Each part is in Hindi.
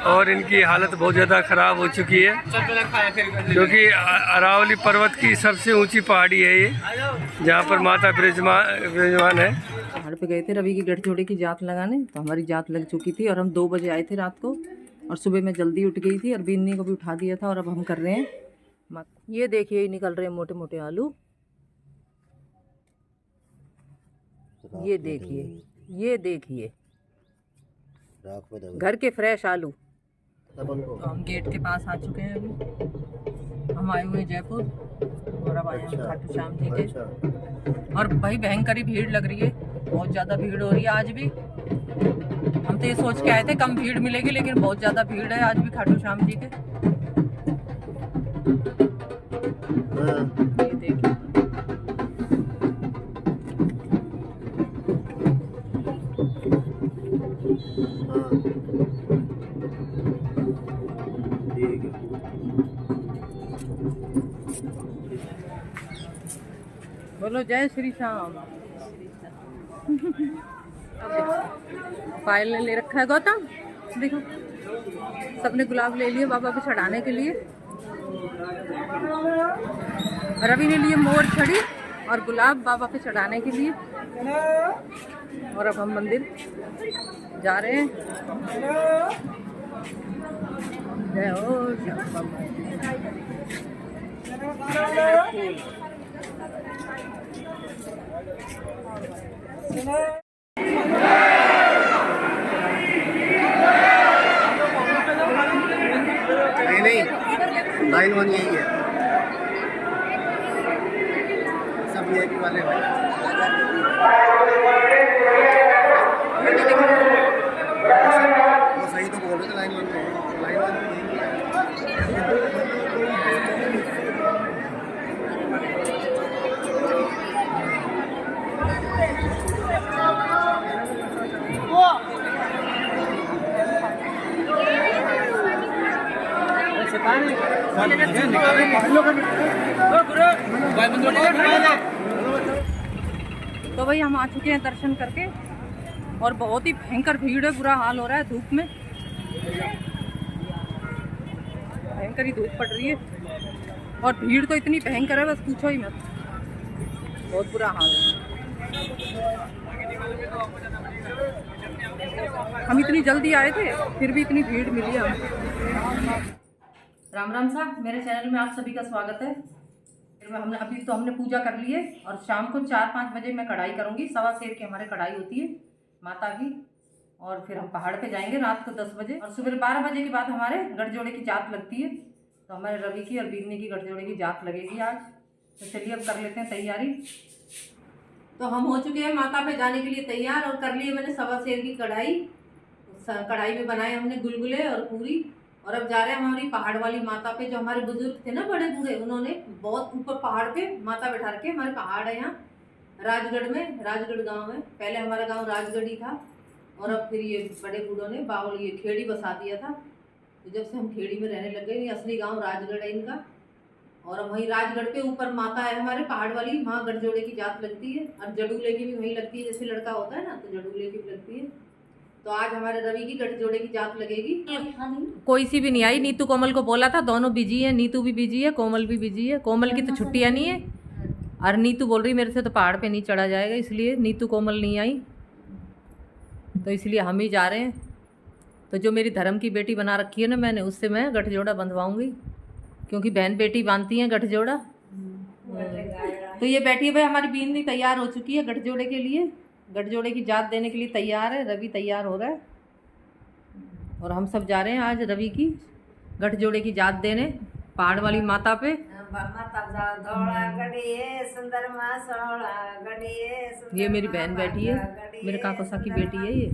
और इनकी हालत बहुत ज़्यादा ख़राब हो चुकी है, क्योंकि अरावली पर्वत की सबसे ऊंची पहाड़ी है ये, जहाँ पर माता विराजमान है। पहाड़ पे गए थे रवि की गठजोड़े की जात लगाने, तो हमारी जात लग चुकी थी और हम 2 बजे आए थे रात को, और सुबह मैं जल्दी उठ गई थी और बीनी को भी उठा दिया था। और अब हम कर रहे हैं, ये देखिए निकल रहे हैं मोटे मोटे आलू, ये देखिए, ये देखिए घर के फ्रेश आलू। तो हम गेट के पास आ चुके हैं, अभी हम आए हुए जयपुर और अब आए हैं खाटू श्याम जी के। और भाई भयंकर ही भीड़ लग रही है, बहुत ज़्यादा भीड़ हो रही है आज भी। हम तो ये सोच के आए थे कम भीड़ मिलेगी, लेकिन बहुत ज़्यादा भीड़ है आज भी खाटू श्याम जी के। ये देखिए, बोलो जय श्री श्याम। पायल ने ले रखा है गौतम, देखो सबने गुलाब ले लिए बाबा पे चढ़ाने के लिए। रवि ने लिए मोर छड़ी और गुलाब बाबा पे चढ़ाने के लिए। और अब हम मंदिर जा रहे हैं। जय हो नहीं, लाइन वन यही है, सब वीआईपी वाले भाई। वो सही तो बोल रहे थे, लाइन वन में, लाइन वन में यही है। तो भाई हम आ चुके हैं दर्शन करके, और बहुत ही भयंकर भीड़ है, बुरा हाल हो रहा है धूप में, भयंकर ही धूप पड़ रही है। और भीड़ तो इतनी भयंकर है बस पूछो ही मत, बहुत बुरा हाल है। हम इतनी जल्दी आए थे फिर भी इतनी भीड़ मिली है हमें। राम राम साहब, मेरे चैनल में आप सभी का स्वागत है। हमने पूजा कर ली है और शाम को 4-5 बजे मैं कढ़ाई करूँगी। 1.25 सेर की हमारे कढ़ाई होती है माता की। और फिर हम पहाड़ पे जाएंगे रात को 10 बजे, और सुबह 12 बजे के बाद हमारे गठजोड़े की जात लगती है। तो हमारे रवि की और बीनी की गठजोड़े की जात लगेगी आज। तो चलिए अब कर लेते हैं तैयारी। तो हम हो चुके हैं माता पे जाने के लिए तैयार, और कर लिए मैंने 1.25 सेर की कढ़ाई। कढ़ाई में बनाए हमने गुलगुले और पूरी। और अब जा रहे हैं हमारी पहाड़ वाली माता पे। जो हमारे बुजुर्ग थे ना बड़े बूढ़े, उन्होंने बहुत ऊपर पहाड़ पे माता बैठा रखे। हमारे पहाड़ है यहाँ राजगढ़ में, राजगढ़ गांव में। पहले हमारा गांव राजगढ़ ही था, और अब फिर ये बड़े बूढ़ों ने बावल ये खेड़ी बसा दिया था। तो जब से हम खेड़ी में रहने लग गए, ये असली गाँव राजगढ़ है इनका। और अब वहीं राजगढ़ पे ऊपर माता है हमारे पहाड़ वाली, वहाँ गठजोड़े की जात लगती है। और जडूले की भी वहीं लगती है, जैसे लड़का होता है ना तो जडूले की भी लगती है। तो आज हमारे रवि की गठजोड़े की जात लगेगी। कोई सी भी नहीं आई, नीतू कोमल को बोला था, दोनों बिजी है, नीतू भी बिजी है, कोमल भी बिजी है। कोमल की तो छुट्टियां नहीं है, और नीतू बोल रही मेरे से तो पहाड़ पे नहीं चढ़ा जाएगा, इसलिए नीतू कोमल नहीं आई। तो इसलिए हम ही जा रहे हैं। तो जो मेरी धर्म की बेटी बना रखी है ना मैंने, उससे मैं गठजोड़ा बंधवाऊंगी, क्योंकि बहन बेटी बांधती हैं गठजोड़ा। तो ये बैठी है भाई, हमारी बीन भी तैयार हो चुकी है गठजोड़े के लिए, गठजोड़े की जात देने के लिए तैयार है। रवि तैयार हो रहा है, और हम सब जा रहे हैं आज रवि की गठजोड़े की जात देने पहाड़ वाली माता पे। ये मेरी बहन बैठी है, मेरे काकोसा की बेटी है ये।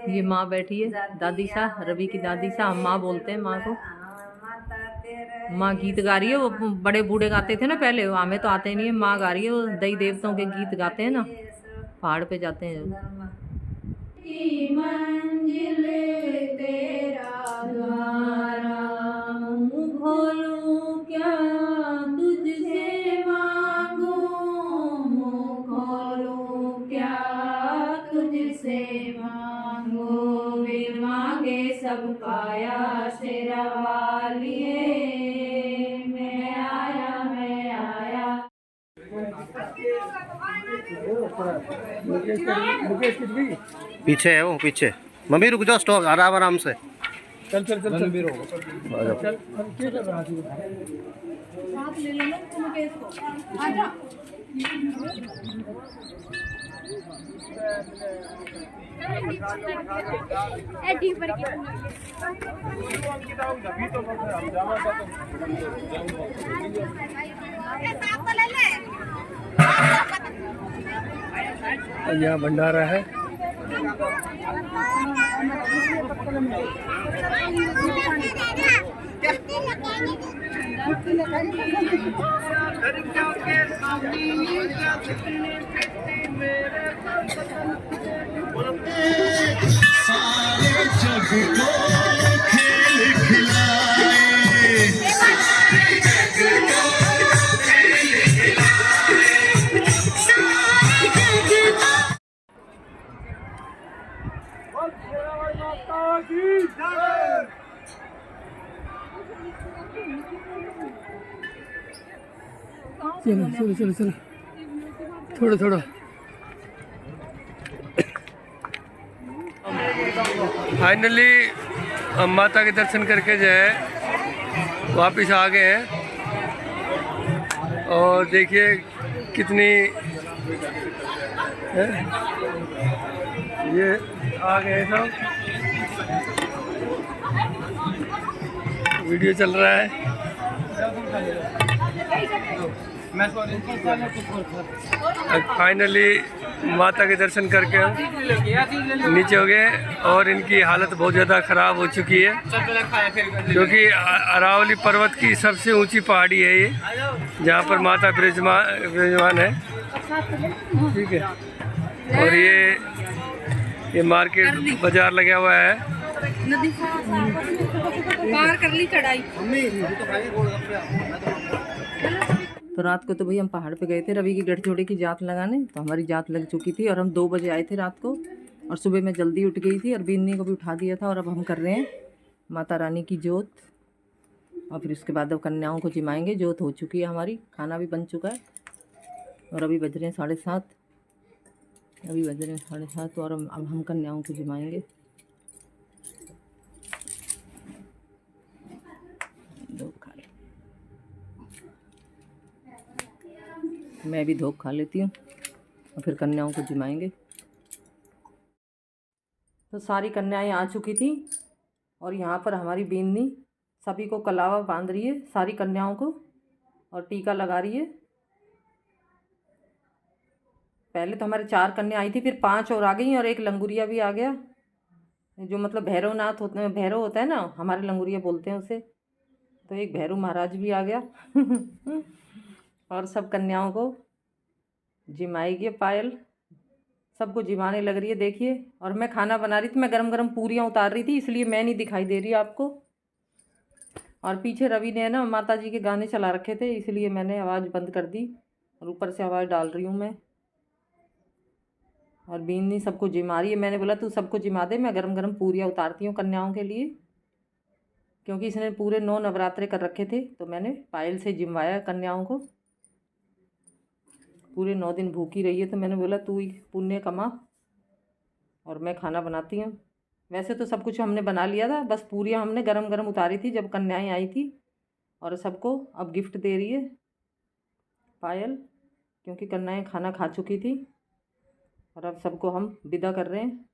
ये माँ बैठी है, दादी सा, रवि की दादी सा, हम माँ बोलते हैं माँ को। माँ गीत गा रही है, वो बड़े बूढ़े गाते थे ना पहले, वो हमें तो आते नहीं है। माँ गा रही है, वो देवी देवताओं के गीत गाते हैं ना, पहाड़ पे जाते हैं मंजिल तेरा द्वारा, खोलूं क्या तुझसे मांगू, खोलूं क्या तुझसे मांगू। सब पाया शेरा वालिए, मैं आया मैं आया। पीछे है वो, पीछे। मम्मी रुक जाओ, स्टॉप, आराम आराम से। चल चल चल चल चल साथ ले लेना तुम मुकेश को। आजा। यहाँ भंडारा है। सारे जग को खेल खिलाए, चलो चलो चलो चलो थोड़ा थोड़ा। फाइनली हम माता के दर्शन करके जो है वापस आ गए हैं। और देखिए कितनी है, ये आ गए सब, वीडियो चल रहा है। फाइनली माता के दर्शन करके हम नीचे हो गए और इनकी हालत बहुत ज़्यादा ख़राब हो चुकी है, क्योंकि अरावली पर्वत की सबसे ऊंची पहाड़ी है ये, जहाँ पर माता विराजमान है। ठीक है, और ये मार्केट बाजार लगा हुआ है। नदी पार कर ली चढ़ाई। तो रात को तो भाई हम पहाड़ पे गए थे रवि की गठजोड़े की जात लगाने, तो हमारी जात लग चुकी थी और हम 2 बजे आए थे रात को, और सुबह मैं जल्दी उठ गई थी और बीनी को भी उठा दिया था। और अब हम कर रहे हैं माता रानी की जोत, और फिर उसके बाद अब कन्याओं को जिमाएंगे। जोत हो चुकी है हमारी, खाना भी बन चुका है, और अभी बज रहे हैं 7:30, अभी बज रहे हैं 7:30, और अब हम कन्याओं को जिमाएंगे। मैं भी धोख खा लेती हूँ और फिर कन्याओं को जिमाएंगे। तो सारी कन्याएं आ चुकी थी और यहाँ पर हमारी बीननी सभी को कलावा बांध रही है, सारी कन्याओं को, और टीका लगा रही है। पहले तो हमारे 4 कन्या आई थी, फिर 5 और आ गई, और एक लंगुरिया भी आ गया, जो मतलब भैरवनाथ होते हैं, भैरव होता है ना, हमारे लंगुरिया बोलते हैं उसे, तो एक भैरव महाराज भी आ गया। और सब कन्याओं को जिमाएगी पायल, सबको जिमाने लग रही है देखिए। और मैं खाना बना रही थी, मैं गरम गरम पूरियाँ उतार रही थी, इसलिए मैं नहीं दिखाई दे रही आपको। और पीछे रवि ने ना माता जी के गाने चला रखे थे, इसलिए मैंने आवाज़ बंद कर दी और ऊपर से आवाज़ डाल रही हूँ मैं। और बीनी सबको जिमा रही है, मैंने बोला तू सबको जिमा दे, मैं गरम गरम पूरियाँ उतारती हूँ कन्याओं के लिए, क्योंकि इसने पूरे 9 नवरात्रे कर रखे थे, तो मैंने पायल से जिमवाया कन्याओं को। पूरे 9 दिन भूखी रही है, तो मैंने बोला तू ही पुण्य कमा और मैं खाना बनाती हूँ। वैसे तो सब कुछ हमने बना लिया था, बस पूरियाँ हमने गरम गरम उतारी थी जब कन्याएं आई थी। और सबको अब गिफ्ट दे रही है पायल, क्योंकि कन्याएं खाना खा चुकी थी, और अब सबको हम विदा कर रहे हैं।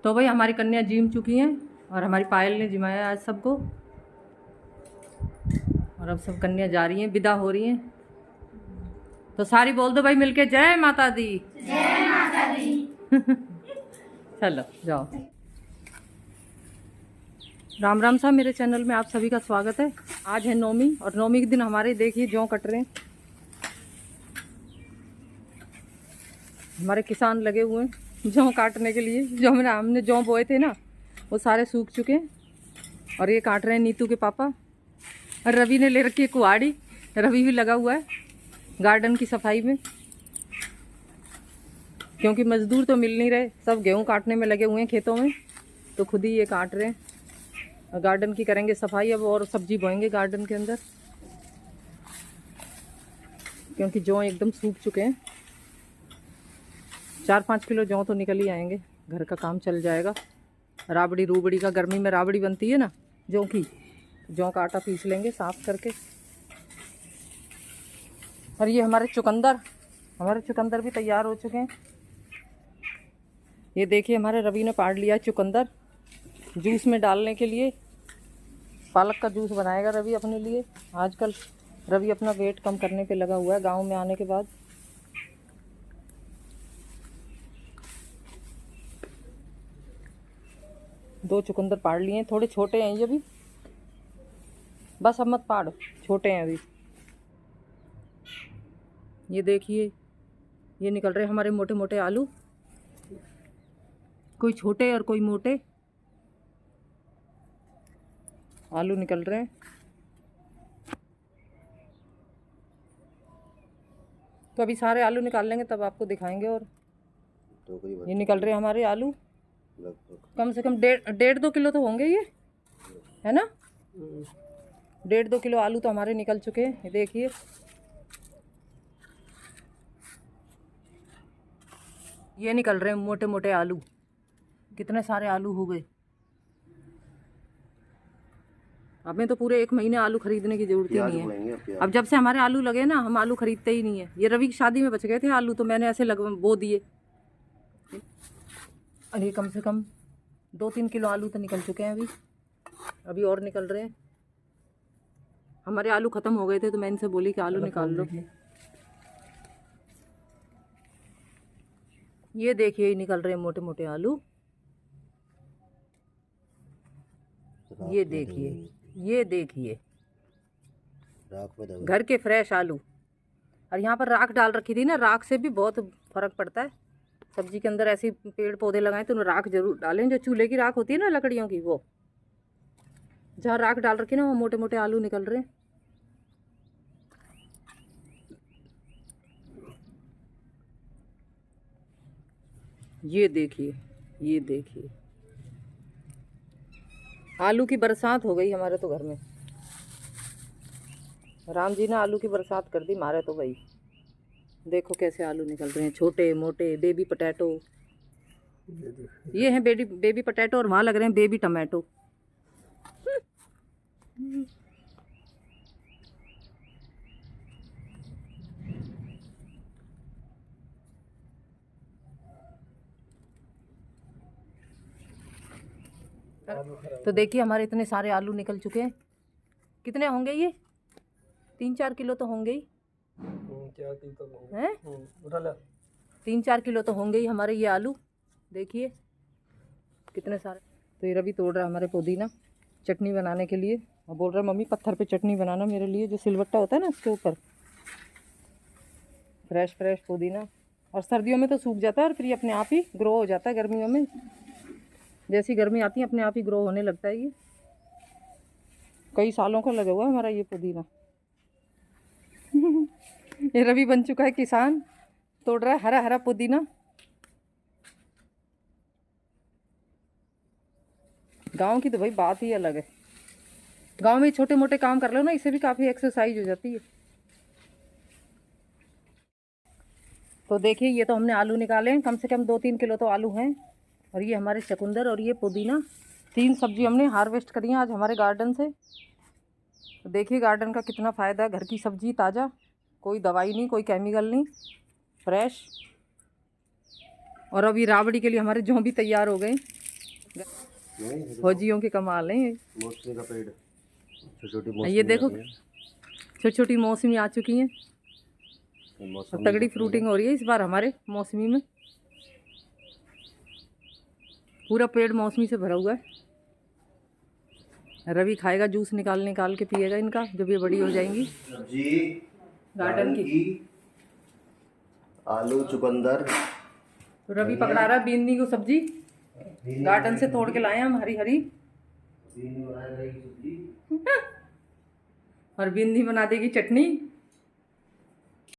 तो भाई हमारी कन्या जिम चुकी हैं और हमारी पायल ने जिमाया आज सबको, और अब सब कन्या जा रही हैं, विदा हो रही हैं। तो सारी बोल दो भाई मिलके, जय माता दी, जय माता दी। चलो जाओ। राम राम साहब, मेरे चैनल में आप सभी का स्वागत है। आज है 9वीं, और 9वीं के दिन हमारे देखिए जौ कट रहे हैं, हमारे किसान लगे हुए हैं जौ काटने के लिए। जो हमने जौ बोए थे ना, वो सारे सूख चुके हैं, और ये काट रहे हैं नीतू के पापा। और रवि ने ले रखी है कुहाड़ी, रवि भी लगा हुआ है गार्डन की सफाई में। क्योंकि मजदूर तो मिल नहीं रहे, सब गेहूं काटने में लगे हुए हैं खेतों में, तो खुद ही ये काट रहे हैं। गार्डन की करेंगे सफाई अब और सब्जी बोएंगे गार्डन के अंदर, क्योंकि जौ एकदम सूख चुके हैं। 4-5 किलो जौ तो निकल ही आएंगे, घर का काम चल जाएगा। राबड़ी रूबड़ी का, गर्मी में राबड़ी बनती है ना जौ की, जौ का आटा पीस लेंगे साफ करके। और ये हमारे चुकंदर भी तैयार हो चुके हैं। ये देखिए हमारे रवि ने पाड़ लिया चुकंदर जूस में डालने के लिए। पालक का जूस बनाएगा रवि अपने लिए। आजकल रवि अपना वेट कम करने पे लगा हुआ है गांव में आने के बाद। दो चुकंदर पाड़ लिए हैं, थोड़े छोटे हैं ये भी, बस अब मत पाड़, छोटे हैं अभी। ये देखिए ये निकल रहे हमारे मोटे मोटे आलू, कोई छोटे और कोई मोटे आलू निकल रहे हैं। तो अभी सारे आलू निकाल लेंगे तब आपको दिखाएंगे। और ये निकल रहे हैं हमारे आलू, कम से कम 1.5-2 किलो तो होंगे ये, है ना? 1.5-2 किलो आलू तो हमारे निकल चुके हैं। ये देखिए ये निकल रहे हैं मोटे मोटे आलू, कितने सारे आलू हो गए। हमें तो पूरे 1 महीने आलू खरीदने की जरूरत ही नहीं है। अब जब से हमारे आलू लगे ना, हम आलू खरीदते ही नहीं है। ये रवि की शादी में बच गए थे आलू, तो मैंने ऐसे बो दिए। अरे कम से कम 2-3 किलो आलू तो निकल चुके हैं अभी और निकल रहे हैं। हमारे आलू ख़त्म हो गए थे तो मैं इनसे बोली कि आलू निकाल लो। ये देखिए निकल रहे हैं मोटे मोटे आलू। ये देखिए घर के फ्रेश आलू। और यहाँ पर राख डाल रखी थी ना, राख से भी बहुत फर्क पड़ता है। सब्जी के अंदर ऐसे पेड़ पौधे लगाएं तो राख जरूर डालें, जो चूल्हे की राख होती है ना लकड़ियों की, वो जहाँ राख डाल रखी ना, वो मोटे मोटे आलू निकल रहे हैं। ये देखिए आलू की बरसात हो गई हमारे तो घर में। राम जी ने आलू की बरसात कर दी मारे तो भाई। देखो कैसे आलू निकल रहे हैं, छोटे मोटे बेबी पोटैटो। ये हैं बेबी पोटैटो, और वहाँ लग रहे हैं बेबी टमाटो। तो देखिए हमारे इतने सारे आलू निकल चुके हैं। कितने होंगे ये? 3-4 किलो तो होंगे ही, 3-4 किलो तो होंगे ही हमारे ये आलू। देखिए कितने सारे। तो ये रवि तोड़ रहा है हमारे पुदीना चटनी बनाने के लिए, और बोल रहा है मम्मी पत्थर पे चटनी बनाना मेरे लिए, जो सिलवट्टा होता है ना उसके ऊपर। फ्रेश पुदीना, और सर्दियों में तो सूख जाता है और फिर ये अपने आप ही ग्रो हो जाता है। गर्मियों में जैसी गर्मी आती है अपने आप ही ग्रो होने लगता है। ये कई सालों का लगा हुआ है हमारा ये पुदीना। ये रवि बन चुका है किसान, तोड़ रहा है हरा हरा पुदीना। गांव की तो भाई बात ही अलग है। गांव में छोटे मोटे काम कर लो ना, इससे भी काफ़ी एक्सरसाइज हो जाती है। तो देखिए ये तो हमने आलू निकाले हैं, कम से कम 2-3 किलो तो आलू हैं। और ये हमारे चुकंदर और ये पुदीना, 3 सब्जी हमने हार्वेस्ट करी हैं आज हमारे गार्डन से। तो देखिए गार्डन का कितना फ़ायदा है। घर की सब्जी ताज़ा, कोई दवाई नहीं, कोई केमिकल नहीं, फ्रेश। और अभी राबड़ी के लिए हमारे जौ भी तैयार हो गए। फौजियों के कमाल हैं ये। मौसमी का पेड़, ये देखो छोटी छोटी मौसमी आ चुकी हैं, और तगड़ी फ्रूटिंग हो रही है इस बार हमारे मौसमी में। पूरा पेड़ मौसमी से भरा हुआ है। रवि खाएगा जूस निकाल के पिएगा इनका जब ये बड़ी हो जाएंगी। सब्जी गार्डन की आलू चुकंदर। तो रवि पकड़ा रहा है भिंडी को सब्जी, गार्डन से तोड़ के लाए हम हरी हरी। और भिंडी बना देगी चटनी।